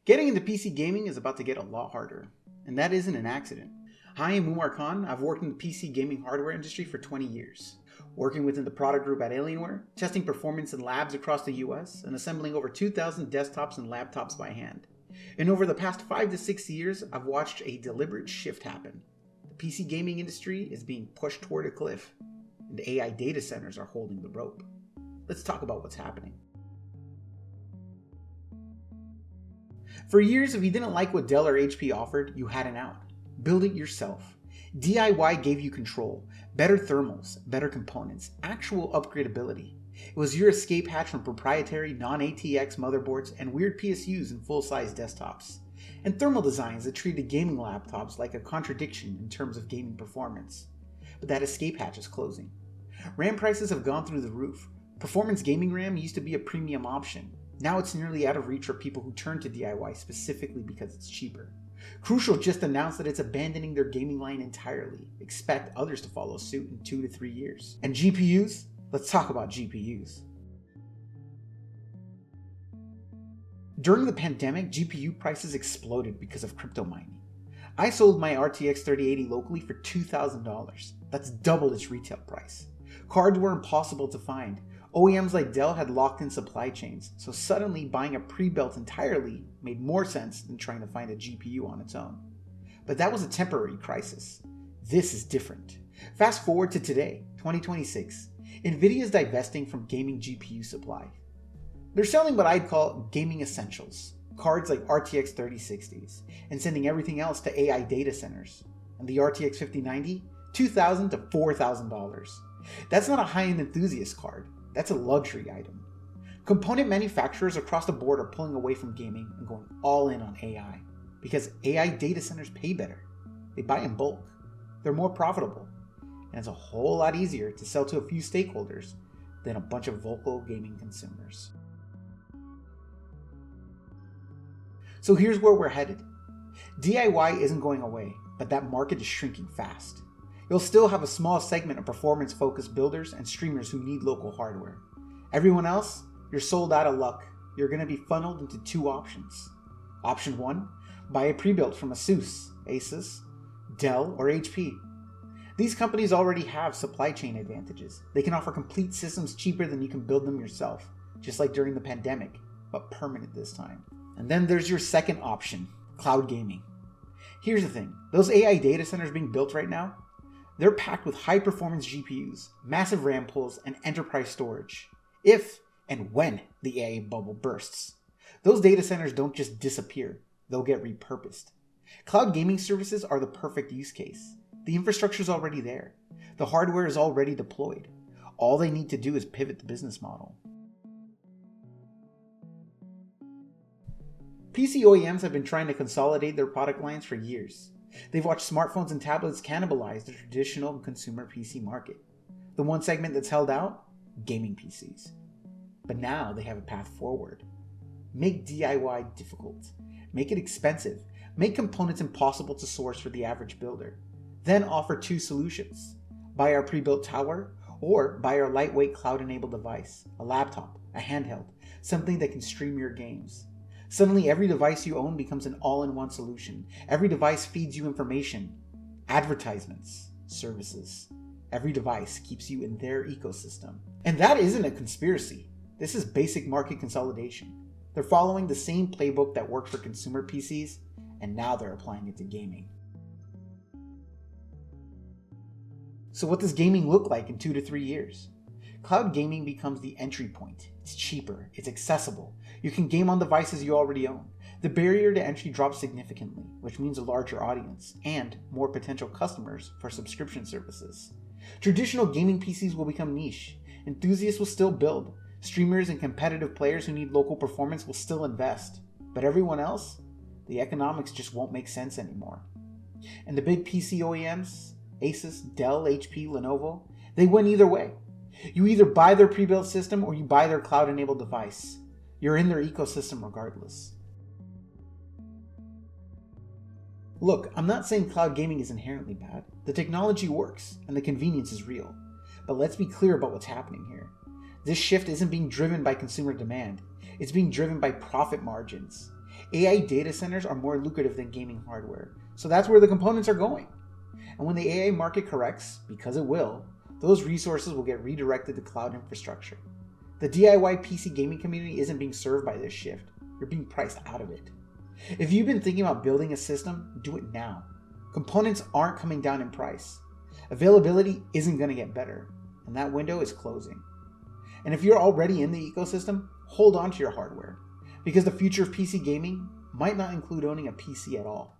Getting into PC gaming is about to get a lot harder, and that isn't an accident. Hi, I'm Umar Khan. I've worked in the PC gaming hardware industry for 20 years, working within the product group at Alienware, testing performance in labs across the US, and assembling over 2,000 desktops and laptops by hand. And over the past 5 to 6 years, I've watched a deliberate shift happen. The PC gaming industry is being pushed toward a cliff, and AI data centers are holding the rope. Let's talk about what's happening. For years, if you didn't like what Dell or HP offered, you had an out. Build it yourself. DIY gave you control, better thermals, better components, actual upgradability. It was your escape hatch from proprietary non-ATX motherboards and weird PSUs and full-size desktops. And thermal designs that treated gaming laptops like a contradiction in terms of gaming performance. But that escape hatch is closing. RAM prices have gone through the roof. Performance gaming RAM used to be a premium option. Now it's nearly out of reach for people who turn to DIY specifically because it's cheaper. Crucial just announced that it's abandoning their gaming line entirely. Expect others to follow suit in 2 to 3 years. And GPUs? Let's talk about GPUs. During the pandemic, GPU prices exploded because of crypto mining. I sold my RTX 3080 locally for $2,000. That's double its retail price. Cards were impossible to find. OEMs like Dell had locked in supply chains, so suddenly buying a pre-built entirely made more sense than trying to find a GPU on its own. But that was a temporary crisis. This is different. Fast forward to today, 2026. Nvidia is divesting from gaming GPU supply. They're selling what I'd call gaming essentials, cards like RTX 3060s, and sending everything else to AI data centers. And the RTX 5090, $2,000 to $4,000. That's not a high-end enthusiast card. That's a luxury item. Component manufacturers across the board are pulling away from gaming and going all in on AI because AI data centers pay better. They buy in bulk. They're more profitable. And it's a whole lot easier to sell to a few stakeholders than a bunch of vocal gaming consumers. So here's where we're headed. DIY isn't going away, but that market is shrinking fast. You'll still have a small segment of performance-focused builders and streamers who need local hardware. Everyone else, you're sold out of luck. You're going to be funneled into 2 options. Option 1, buy a pre-built from Asus, Dell, or HP. These companies already have supply chain advantages. They can offer complete systems cheaper than you can build them yourself, just like during the pandemic, but permanent this time. And then there's your second option, cloud gaming. Here's the thing, those AI data centers being built right now, they're packed with high-performance GPUs, massive RAM pools, and enterprise storage. If and when the AI bubble bursts, those data centers don't just disappear, they'll get repurposed. Cloud gaming services are the perfect use case. The infrastructure is already there. The hardware is already deployed. All they need to do is pivot the business model. PC OEMs have been trying to consolidate their product lines for years. They've watched smartphones and tablets cannibalize the traditional consumer PC market. The one segment that's held out? Gaming PCs. But now they have a path forward. Make DIY difficult. Make it expensive. Make components impossible to source for the average builder. Then offer 2 solutions. Buy our pre-built tower, or buy our lightweight cloud-enabled device, a laptop, a handheld, something that can stream your games. Suddenly, every device you own becomes an all-in-one solution. Every device feeds you information, advertisements, services. Every device keeps you in their ecosystem. And that isn't a conspiracy. This is basic market consolidation. They're following the same playbook that worked for consumer PCs, and now they're applying it to gaming. So what does gaming look like in 2 to 3 years? Cloud gaming becomes the entry point. It's cheaper, it's accessible. You can game on devices you already own. The barrier to entry drops significantly, which means a larger audience and more potential customers for subscription services. Traditional gaming PCs will become niche. Enthusiasts will still build. Streamers and competitive players who need local performance will still invest. But everyone else? The economics just won't make sense anymore. And the big PC OEMs, Asus, Dell, HP, Lenovo, they win either way. You either buy their pre-built system or you buy their cloud-enabled device. You're in their ecosystem regardless. Look, I'm not saying cloud gaming is inherently bad. The technology works, and the convenience is real. But let's be clear about what's happening here. This shift isn't being driven by consumer demand. It's being driven by profit margins. AI data centers are more lucrative than gaming hardware, so that's where the components are going. And when the AI market corrects, because it will, those resources will get redirected to cloud infrastructure. The DIY PC gaming community isn't being served by this shift. You're being priced out of it. If you've been thinking about building a system, do it now. Components aren't coming down in price. Availability isn't going to get better, and that window is closing. And if you're already in the ecosystem, hold on to your hardware, because the future of PC gaming might not include owning a PC at all.